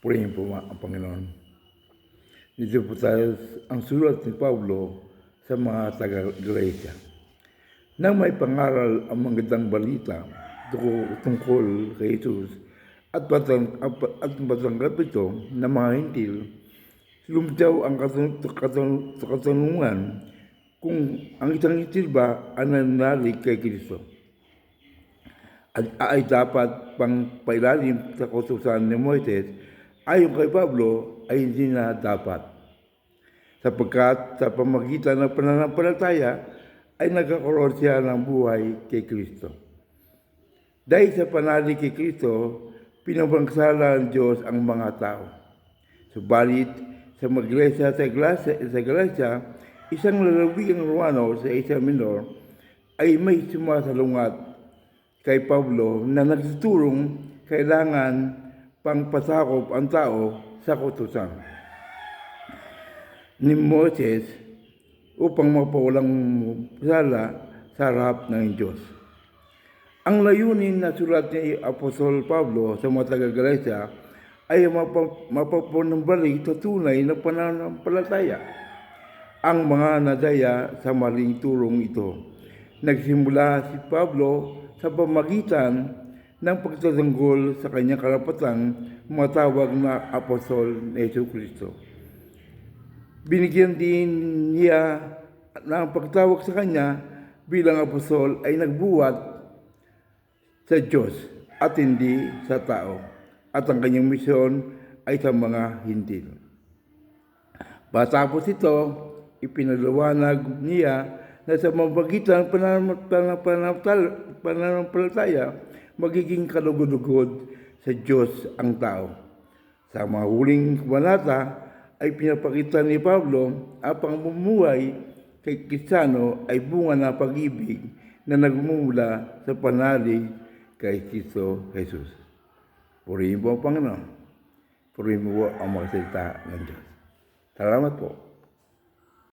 Purihin po ang Panginoon. Dito po tayo ang sulat ni Pablo sa mga taga-Galatia. Nang may pangaral ang magandang balita tungkol kay Jesus at matanggap ito ng mga hintil, lumitaw ang katanungan kung ang isang hintil ba ang nananalig kay Kristo at ay dapat pang pailalim sa kautusan ni Moises. Ayon kay Pablo ay hindi na dapat, sapagkat sa pamagitan ng pananampalataya ay nagkakaroon siya ng buhay kay Kristo. Dahil sa panalig kay Kristo, pinabangsala ng Diyos ang mga tao. Subalit sa mag-iglesia sa Galatia, isang lalawigang Romano sa Asia Minor ay may sumasalungat kay Pablo na nagtuturong kailangan pangpasakop ang tao sa kautusan ni Moses upang mapawalang sala sa harap ng Diyos. Ang layunin na sulat ni Apostol Pablo sa mga taga-Galatia ay mapapanumbalik sa tunay na pananampalataya ang mga nadaya sa maling turong ito. Nagsimula si Pablo sa pamagitan ng pagtatanggol sa kanyang karapatang matawag na apostol ni Jesucristo. Binigyan din niya ng pagtawag sa kanya bilang apostol ay nagbuhat sa Diyos at hindi sa tao, at ang kanyang misyon ay sa mga hintil. Matapos ito, ipinaliwanag niya na sa pamamagitan ng pananampalataya, magiging kalugod-lugod sa Diyos ang tao. Sa mga huling kabanata ay pinapakita ni Pablo ang pamumuhay kay Kristiyano ay bunga ng pag-ibig na nagmumula sa panalig kay Kristo Jesus. Purihin po ang Panginoon. Purihin mo ang mga salita ng Diyos. Salamat po.